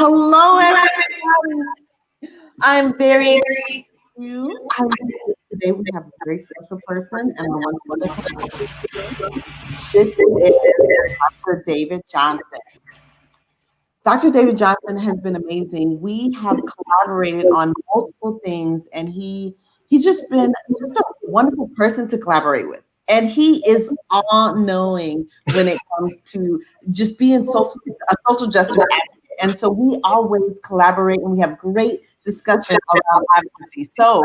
Hello, everyone. I'm very you. Today we have a very special person and a wonderful. This is Dr. David Johnson. Dr. David Johnson has been amazing. We have collaborated on multiple things, and he's just been just a wonderful person to collaborate with. And he is all-knowing when it comes to just being a social justice advocate. And so we always collaborate, and we have great discussion around advocacy. So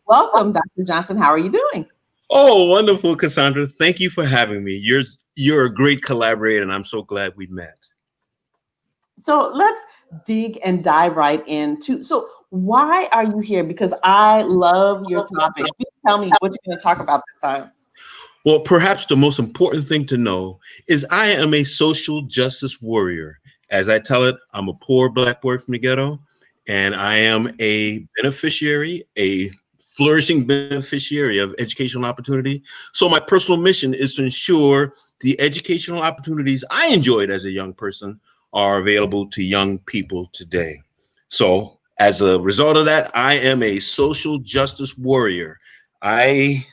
welcome, Dr. Johnson. How are you doing? Oh, wonderful, Cassandra. Thank you for having me. You're a great collaborator, and I'm so glad we met. So let's dig and dive right into. So why are you here? Because I love your topic. Please tell me what you're going to talk about this time. Well, perhaps the most important thing to know is I am a social justice warrior. As I tell it, I'm a poor Black boy from the ghetto, and I am a beneficiary, a flourishing beneficiary of educational opportunity. So my personal mission is to ensure the educational opportunities I enjoyed as a young person are available to young people today. So as a result of that, I am a social justice warrior. I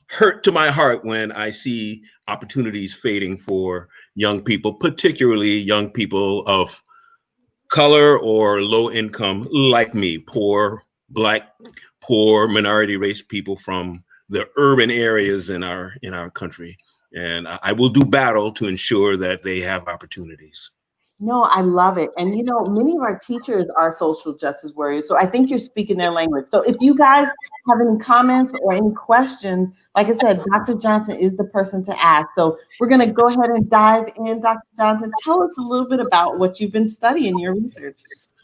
hurt to my heart when I see opportunities fading for young people, particularly young people of color or low income like me, poor Black, poor minority race people from the urban areas in our country. And I will do battle to ensure that they have opportunities. No, I love it. And, many of our teachers are social justice warriors. So I think you're speaking their language. So if you guys have any comments or any questions, like I said, Dr. Johnson is the person to ask. So we're going to go ahead and dive in. Dr. Johnson, tell us a little bit about what you've been studying, your research.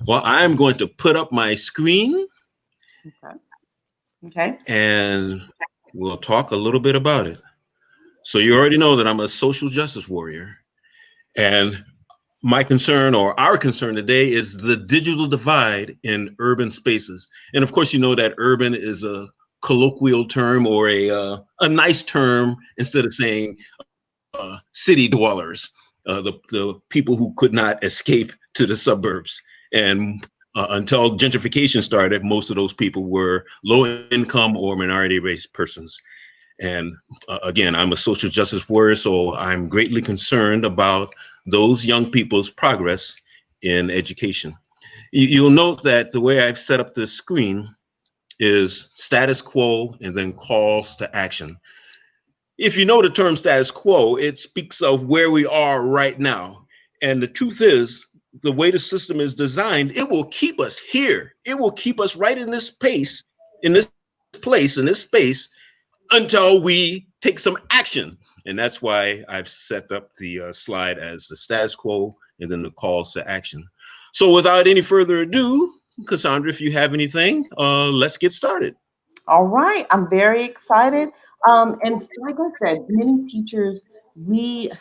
Well, I'm going to put up my screen. Okay. And we'll talk a little bit about it. So you already know that I'm a social justice warrior. And my concern, or our concern today, is the digital divide in urban spaces. And of course, you know that urban is a colloquial term, or a nice term, instead of saying city dwellers, the people who could not escape to the suburbs. And until gentrification started, most of those people were low income or minority race persons. And again, I'm a social justice warrior, so I'm greatly concerned about those young people's progress in education. You'll note that the way I've set up this screen is status quo and then calls to action. If you know the term status quo, it speaks of where we are right now. And the truth is, the way the system is designed, it will keep us here. It will keep us right in this space, until we take some action. And that's why I've set up the slide as the status quo and then the calls to action. So without any further ado, Cassandra, if you have anything, let's get started. All right, I'm very excited. And like I said, many teachers, we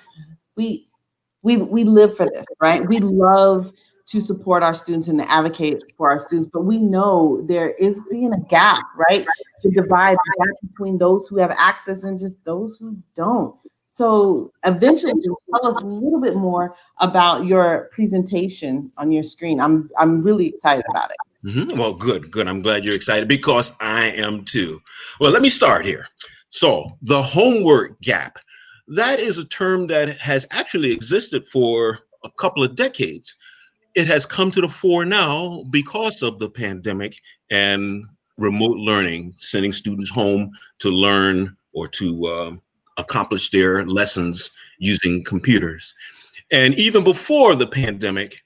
live for this, right? We love to support our students and to advocate for our students, but we know there is being a gap, right? The divide, the gap between those who have access and just those who don't. So eventually, tell us a little bit more about your presentation on your screen. I'm really excited about it. Mm-hmm. Well, good. I'm glad you're excited, because I am too. Well, let me start here. So the homework gap, that is a term that has actually existed for a couple of decades. It has come to the fore now because of the pandemic and remote learning, sending students home to learn or to accomplish their lessons using computers. And even before the pandemic,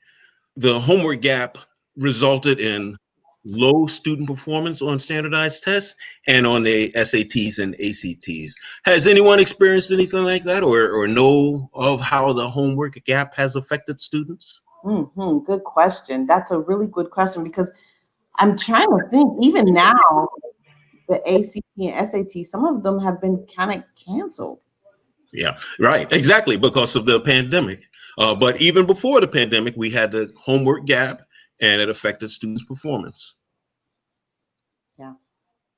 the homework gap resulted in low student performance on standardized tests and on the SATs and ACTs. Has anyone experienced anything like that, or know of how the homework gap has affected students? Good question. That's a really good question, because I'm trying to think, even now, the ACT and SAT, some of them have been kind of canceled. Yeah, right. Exactly, because of the pandemic. But even before the pandemic, we had the homework gap, and it affected students' performance. Yeah,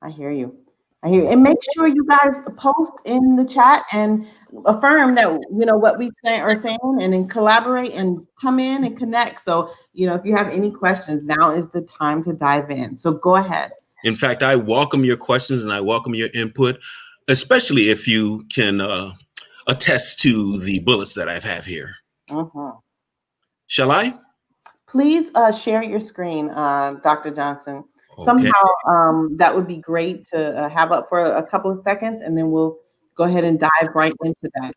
I hear you. I hear you. And make sure you guys post in the chat and affirm that what we say are saying, and then collaborate and come in and connect. So if you have any questions, now is the time to dive in. So go ahead. In fact, I welcome your questions and I welcome your input, especially if you can attest to the bullets that I have here. Shall I? Please share your screen, Dr. Johnson. Okay. Somehow that would be great to have up for a couple of seconds, and then we'll go ahead and dive right into that.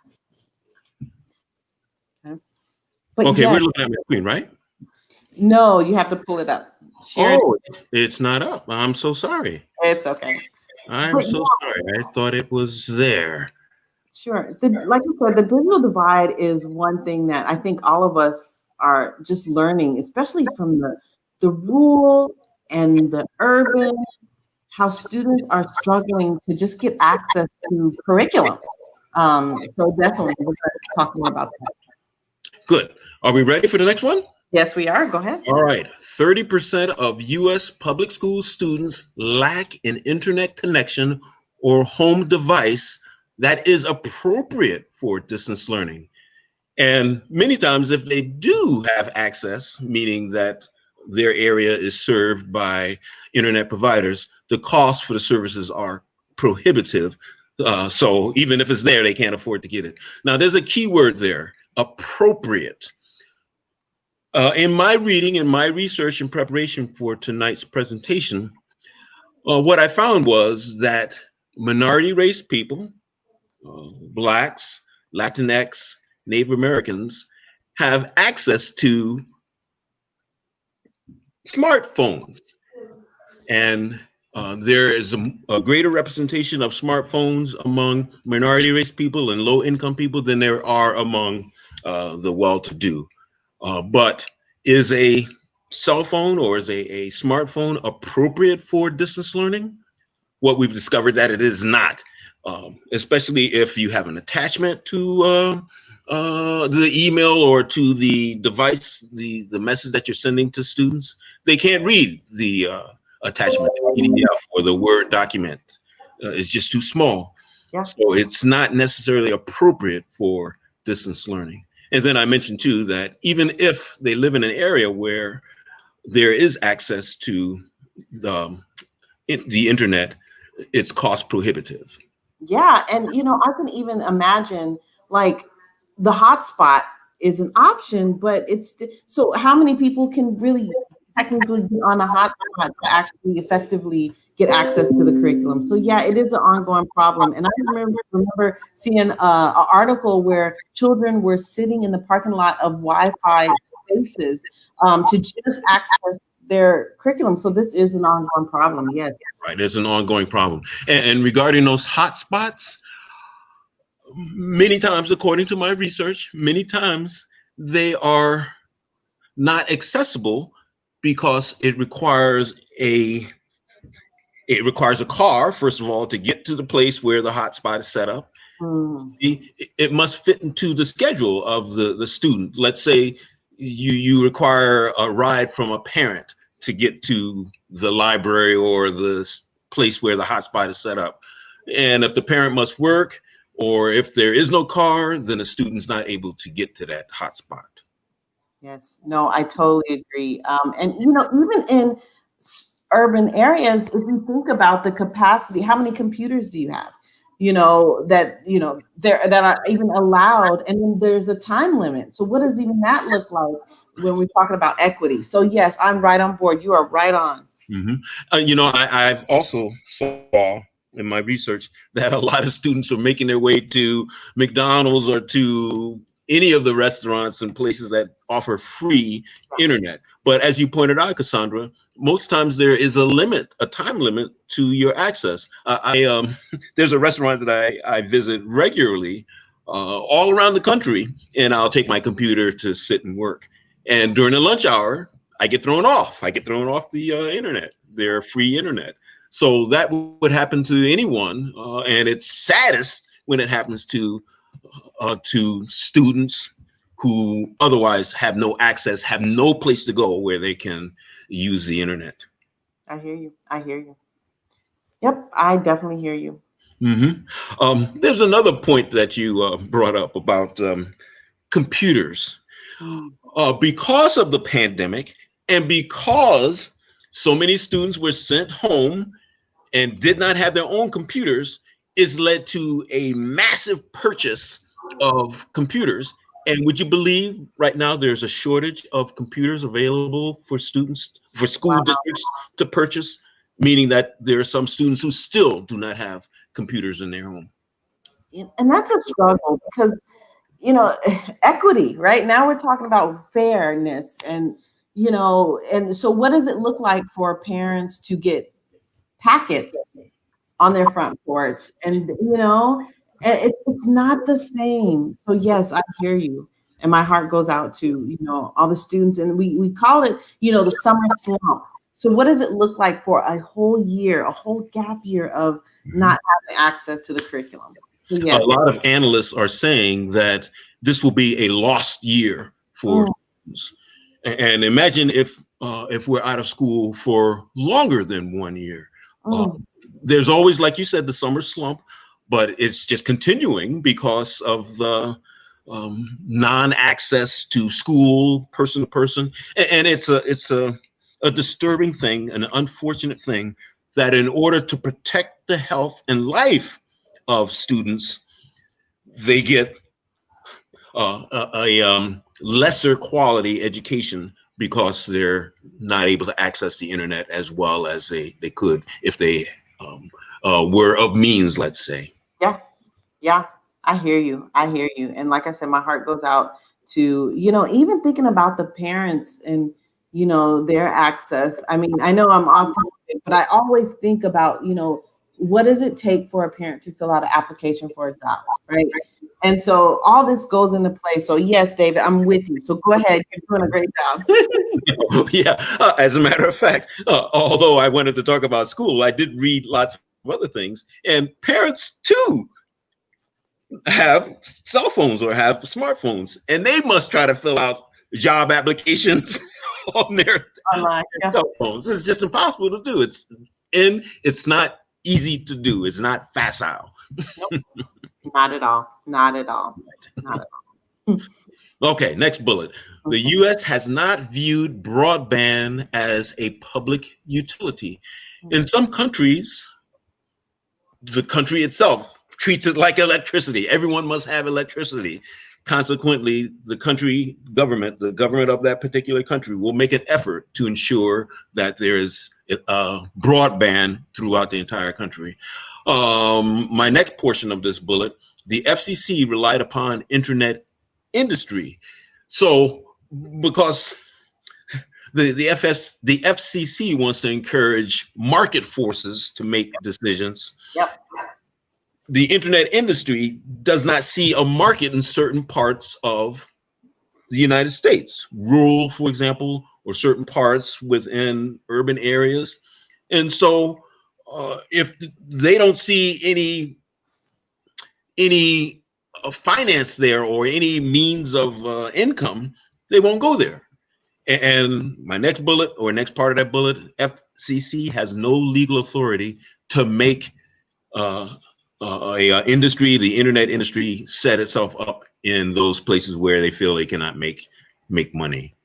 Okay, okay, we're looking at my screen, right? No, you have to pull it up. It's not up. I'm so sorry. It's okay. I'm so sorry. I thought it was there. Sure. Like you said, the digital divide is one thing that I think all of us are just learning, especially from the rural and the urban, how students are struggling to just get access to curriculum. So definitely we're going to talk more about that. Good. Are we ready for the next one? Yes, we are. Go ahead. All right. 30% of U.S. public school students lack an internet connection or home device that is appropriate for distance learning. And many times if they do have access, meaning that their area is served by internet providers, the costs for the services are prohibitive. So even if it's there, they can't afford to get it. Now, there's a key word there, appropriate. In my reading and my research in preparation for tonight's presentation, what I found was that minority race people, Blacks, Latinx, Native Americans have access to smartphones. And there is a greater representation of smartphones among minority race people and low income people than there are among the well-to-do. But is a cell phone or is a smartphone appropriate for distance learning? What we've discovered that it is not, especially if you have an attachment to the email or to the device, the message that you're sending to students. They can't read the attachment, the PDF or the Word document. It's just too small. Yeah. So it's not necessarily appropriate for distance learning. And then I mentioned too that even if they live in an area where there is access to the internet, it's cost prohibitive. Yeah, and I can even imagine like the hotspot is an option, but so how many people can really technically be on a hotspot to actually effectively get access to the curriculum? So yeah, it is an ongoing problem. And I remember seeing an article where children were sitting in the parking lot of Wi-Fi spaces to just access their curriculum. So this is an ongoing problem. Yes. Right, it's an ongoing problem. And regarding those hotspots, many times, according to my research, many times they are not accessible because it requires a car, first of all, to get to the place where the hotspot is set up. It must fit into the schedule of the student. Let's say you require a ride from a parent to get to the library or the place where the hotspot is set up. And if the parent must work, or if there is no car, then the student's not able to get to that hotspot. Yes, no, I totally agree. And even in urban areas, if you think about the capacity, how many computers do you have? That are even allowed, and then there's a time limit. So what does even that look like when we're talking about equity? So yes, I'm right on board. You are right on. I've also saw in my research that a lot of students are making their way to McDonald's or to any of the restaurants and places that offer free internet. But as you pointed out, Cassandra, most times there is a time limit to your access. There's a restaurant that I visit regularly all around the country, and I'll take my computer to sit and work. And during the lunch hour, I get thrown off. I get thrown off the internet, their free internet. So that would happen to anyone, and it's saddest when it happens to students who otherwise have no access, have no place to go where they can use the internet. I hear you. I hear you. Yep, I definitely hear you. There's another point that you brought up about computers. Mm. Because of the pandemic and because so many students were sent home and did not have their own computers, it's led to a massive purchase of computers. And would you believe right now there's a shortage of computers available for students, for school Wow. districts to purchase, meaning that there are some students who still do not have computers in their home. And that's a struggle because, equity, right? Now we're talking about fairness and so what does it look like for parents to get packets on their front porch? And, it's not the same. So yes, I hear you. And my heart goes out to, all the students. And we call it, the summer slump. So what does it look like for a whole year, a whole gap year of not having access to the curriculum? So A yes. lot of analysts are saying that this will be a lost year for students. And imagine if we're out of school for longer than 1 year. There's always, like you said, the summer slump, but it's just continuing because of the non-access to school, person to person, and it's a disturbing thing, an unfortunate thing, that in order to protect the health and life of students, they get a lesser quality education because they're not able to access the internet as well as they could if they were of means, let's say. Yeah, I hear you. I hear you. And like I said, my heart goes out to, even thinking about the parents and, their access. I mean, I know I'm off topic, but I always think about, what does it take for a parent to fill out an application for a job, right? And so all this goes into play. So yes, David, I'm with you. So go ahead. You're doing a great job. Yeah, as a matter of fact, although I wanted to talk about school, I did read lots of other things, and parents too have cell phones or have smartphones, and they must try to fill out job applications on their cell phones. It's just impossible to do. It's not easy to do. It's not facile. Nope. Not at all. Not at all. Not at all. Okay, next bullet. The U.S. has not viewed broadband as a public utility. In some countries, the country itself treats it like electricity. Everyone must have electricity. Consequently, the government of that particular country will make an effort to ensure that there is broadband throughout the entire country. My next portion of this bullet, the FCC relied upon internet industry. So because the FCC wants to encourage market forces to make decisions. Yep. The internet industry does not see a market in certain parts of the United States, rural, for example, or certain parts within urban areas. And so if they don't see any finance there or any means of income, they won't go there. And my next bullet, or next part of that bullet, FCC has no legal authority to make the internet industry set itself up in those places where they feel they cannot make money.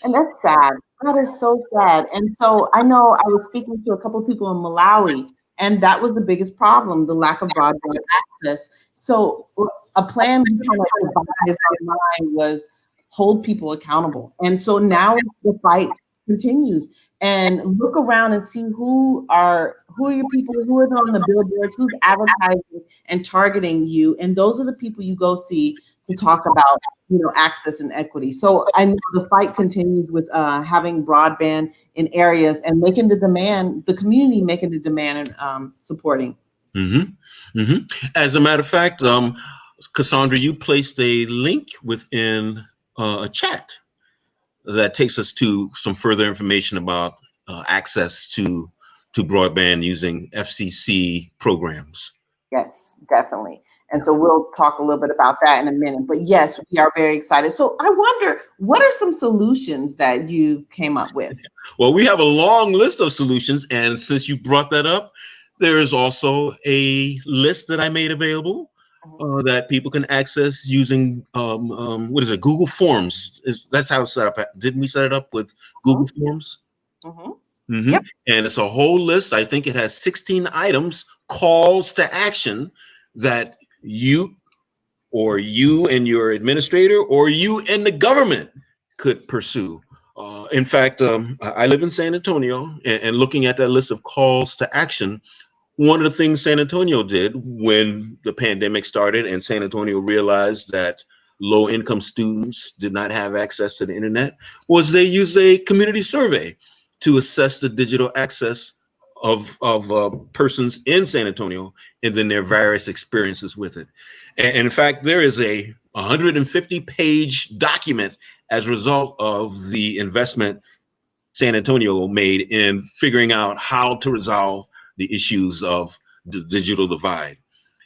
And that's sad. That is so sad. And so I know I was speaking to a couple of people in Malawi, and that was the biggest problem, the lack of broadband access. So a plan we kind of devised online was hold people accountable. And so now the fight continues. And look around and see who are your people, who are on the billboards, who's advertising and targeting you. And those are the people you go see to talk about, access and equity. So I know the fight continues with having broadband in areas and making the demand, the community making the demand and supporting. As a matter of fact, Cassandra, you placed a link within a chat that takes us to some further information about access to broadband using FCC programs. Yes, definitely. And so we'll talk a little bit about that in a minute. But yes, we are very excited. So I wonder, what are some solutions that you came up with? Well, we have a long list of solutions. And since you brought that up, There is also a list that I made available that people can access using what is it? Google Forms. That's how it's set up. Didn't we set it up with Google Forms? Mm-hmm. Mm-hmm. Yep. And it's a whole list. I think it has 16 items, calls to action that you and your administrator or you and the government could pursue. In fact, I live in San Antonio, and looking at that list of calls to action, one of the things San Antonio did when the pandemic started and San Antonio realized that low income students did not have access to the internet was they used a community survey to assess the digital access of persons in San Antonio and then their various experiences with it. And in fact, there is a 150-page document as a result of the investment San Antonio made in figuring out how to resolve the issues of the digital divide.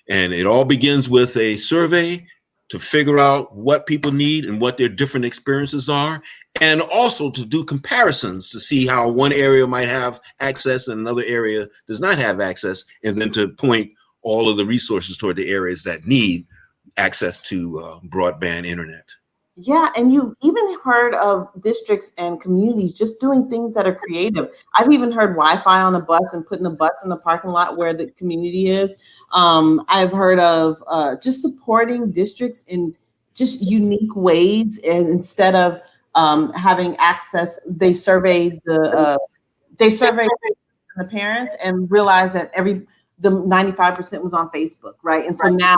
And it all begins with a survey to figure out what people need and what their different experiences are, and also to do comparisons to see how one area might have access and another area does not have access, and then to point all of the resources toward the areas that need access to broadband internet. Yeah, and you've even heard of districts and communities just doing things that are creative. I've even heard Wi-Fi on a bus and putting the bus in the parking lot where the community is. I've heard of just supporting districts in just unique ways, and instead of having access, they surveyed the parents and realized that the 95% was on Facebook, right? And so now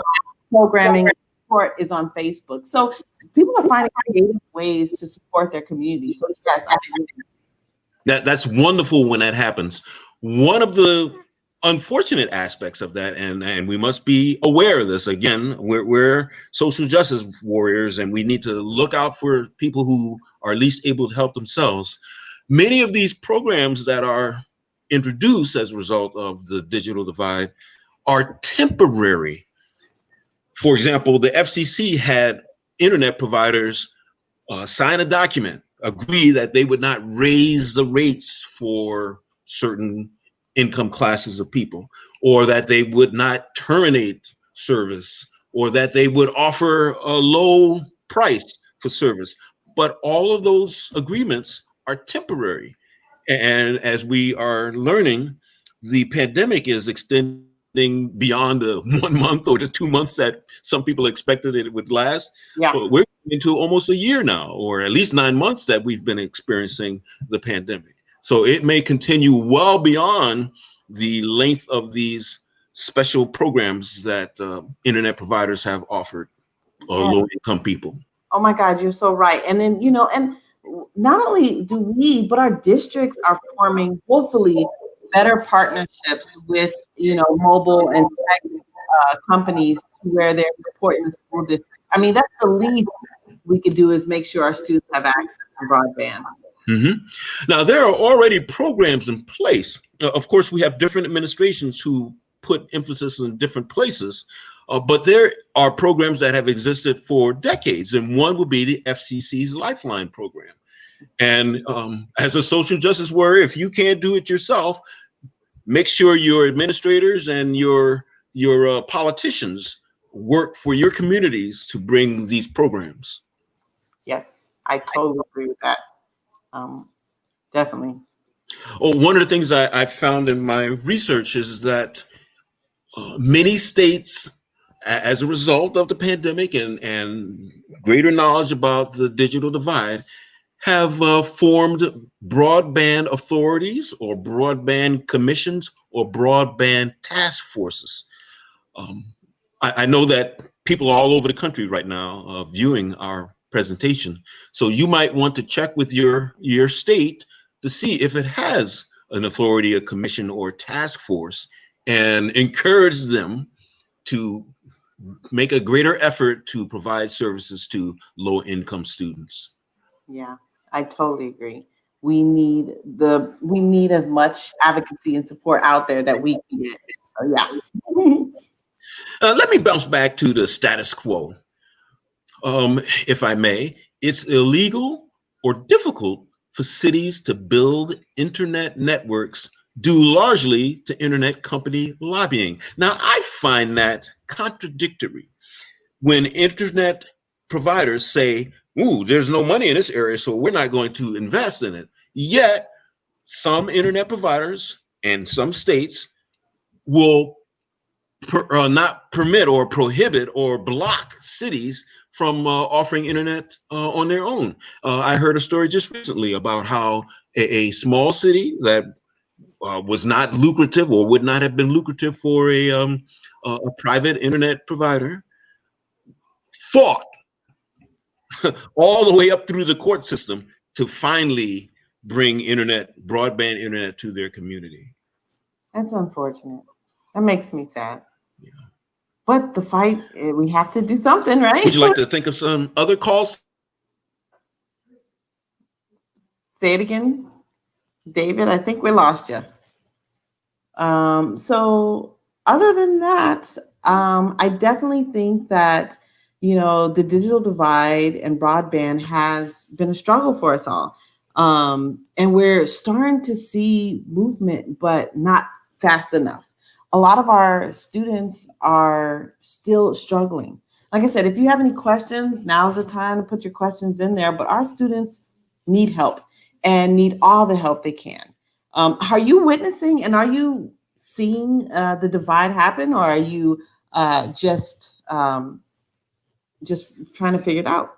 programming support is on Facebook. So people are finding creative ways to support their community. So yes, I agree. That's wonderful when that happens. One of the unfortunate aspects of that, and we must be aware of this. Again, we're social justice warriors, and we need to look out for people who are least able to help themselves. Many of these programs that are introduced as a result of the digital divide are temporary. For example, the FCC had internet providers sign a document, agree that they would not raise the rates for certain income classes of people, or that they would not terminate service, or that they would offer a low price for service. But all of those agreements are temporary. And as we are learning, the pandemic is extending beyond the 1 month or the 2 months that some people expected it would last. Yeah. But we're into almost a year now, or at least 9 months that we've been experiencing the pandemic. So it may continue well beyond the length of these special programs that internet providers have offered low-income people. Oh my God, you're so right. And then, and not only do we, but our districts are forming, hopefully, better partnerships with, mobile and tech companies where they're supporting the school district. I mean, that's the least we could do is make sure our students have access to broadband. Mm-hmm. Now, there are already programs in place. Of course, we have different administrations who put emphasis in different places, but there are programs that have existed for decades, and one would be the FCC's Lifeline program. And as a social justice warrior, if you can't do it yourself, make sure your administrators and your politicians work for your communities to bring these programs. Yes, I totally agree with that. Definitely. Oh, one of the things I found in my research is that many states, as a result of the pandemic and greater knowledge about the digital divide, have formed broadband authorities or broadband commissions or broadband task forces. I know that people all over the country right now are viewing our presentation. So you might want to check with your state to see if it has an authority, a commission, or task force, and encourage them to make a greater effort to provide services to low-income students. Yeah, I totally agree. We need as much advocacy and support out there that we can get. So yeah. Let me bounce back to the status quo. If I may, it's illegal or difficult for cities to build internet networks due largely to internet company lobbying. Now, I find that contradictory when internet providers say, ooh, there's no money in this area, so we're not going to invest in it. Yet, some internet providers and some states will not permit or prohibit or block cities from offering internet on their own. I heard a story just recently about how a small city that was not lucrative or would not have been lucrative for a private internet provider fought all the way up through the court system to finally bring broadband internet to their community. That's unfortunate. That makes me sad. Yeah. But the fight, we have to do something, right? Would you like to think of some other calls? Say it again, David. I think we lost you. So other than that, I definitely think that, the digital divide and broadband has been a struggle for us all. And we're starting to see movement, but not fast enough. A lot of our students are still struggling. Like I said, if you have any questions, now's the time to put your questions in there. But our students need help and need all the help they can. Are you witnessing and are you seeing the divide happen, or are you just trying to figure it out?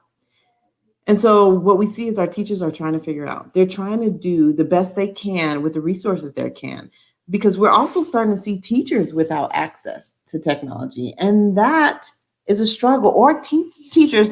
And so what we see is our teachers are trying to figure out. They're trying to do the best they can with the resources they can, because we're also starting to see teachers without access to technology. And that is a struggle, or teachers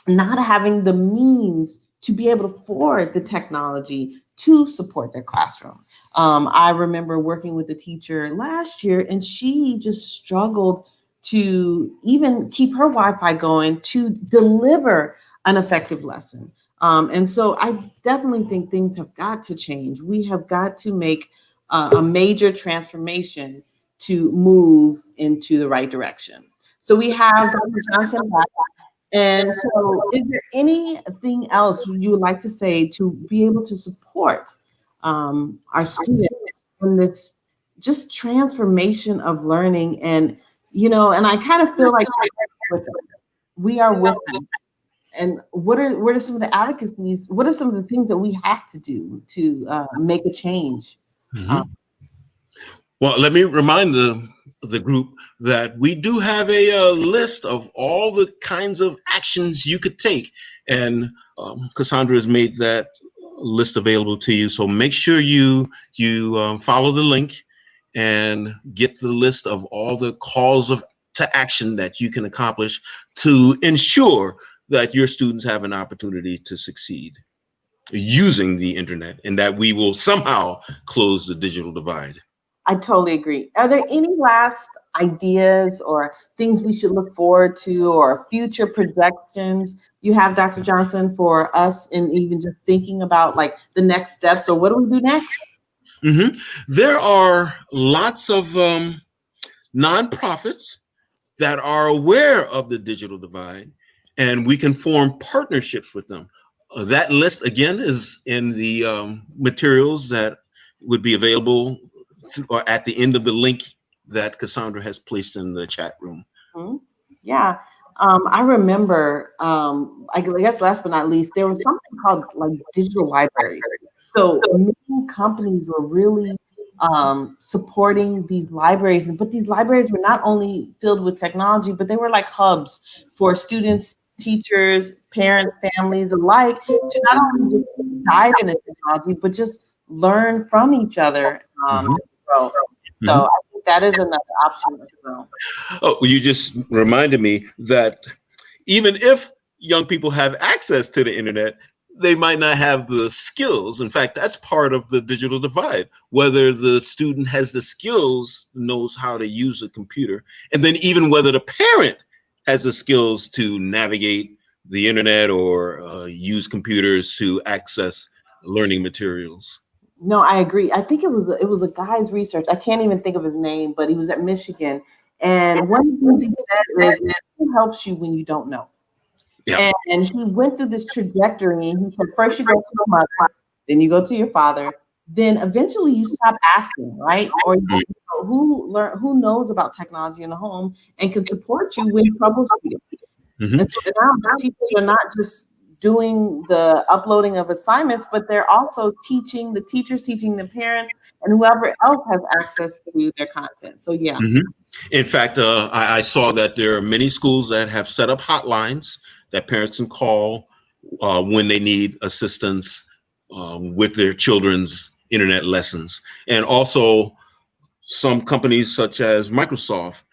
not having the means to be able to afford the technology to support their classroom. I remember working with a teacher last year, and she just struggled to even keep her Wi-Fi going to deliver an effective lesson. And so I definitely think things have got to change. We have got to make a major transformation to move into the right direction. So we have Dr. Johnson back. And so is there anything else you would like to say to be able to support our students in this just transformation of learning? And, and I kind of feel like we are with them. And what are some of the advocacies? What are some of the things that we have to do to make a change? Mm-hmm. Well, let me remind the group that we do have a list of all the kinds of actions you could take, and Cassandra has made that list available to you. So make sure you follow the link and get the list of all the calls to action that you can accomplish to ensure that your students have an opportunity to succeed using the internet, and that we will somehow close the digital divide. I totally agree. Are there any last ideas or things we should look forward to, or future projections you have, Dr. Johnson, for us, and even just thinking about like the next steps, or what do we do next? Mm-hmm. There are lots of nonprofits that are aware of the digital divide, and we can form partnerships with them. That list, again, is in the materials that would be available or at the end of the link that Cassandra has placed in the chat room. Mm-hmm. Yeah. I remember, I guess last but not least, there was something called like digital libraries. So many companies were really supporting these libraries, but these libraries were not only filled with technology, but they were like hubs for students, teachers, parents, families alike to not only just dive into technology, but just learn from each other. Mm-hmm. So I think that is another option as well. Oh, you just reminded me that even if young people have access to the internet, they might not have the skills. In fact, that's part of the digital divide, whether the student has the skills, knows how to use a computer, and then even whether the parent has the skills to navigate the internet or use computers to access learning materials. No, I agree. I think it was a guy's research. I can't even think of his name, but he was at Michigan. And one of the things he said is, who helps you when you don't know? Yeah. And he went through this trajectory, and he said, first you go to your mother, then you go to your father, then eventually you stop asking, right? Or who knows about technology in the home and can support you when troubleshooting. Mm-hmm. And so now the teachers are not just doing the uploading of assignments, but they're also teaching the teachers, teaching the parents, and whoever else has access to their content. So yeah. Mm-hmm. In fact, I saw that there are many schools that have set up hotlines that parents can call when they need assistance with their children's internet lessons. And also some companies such as Microsoft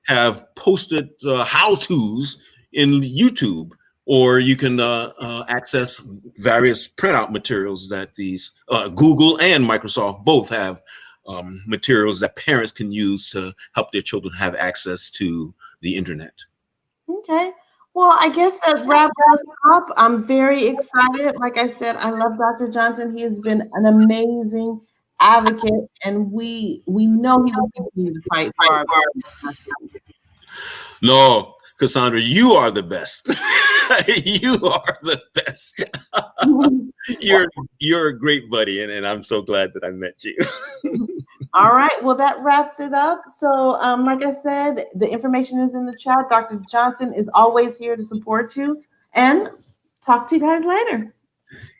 have posted how-tos in YouTube, or you can access various printout materials that these Google and Microsoft both have materials that parents can use to help their children have access to the internet. Okay. Well, I guess that wraps us up. I'm very excited. Like I said, I love Dr. Johnson. He has been an amazing advocate, and we know he will continue to fight for our. No, Cassandra, you are the best. You are the best. You're a great buddy, and I'm so glad that I met you. All right. Well, that wraps it up. So, like I said, the information is in the chat. Dr. Johnson is always here to support you, and talk to you guys later.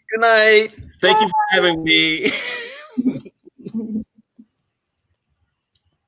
Good night. Thank you for having me.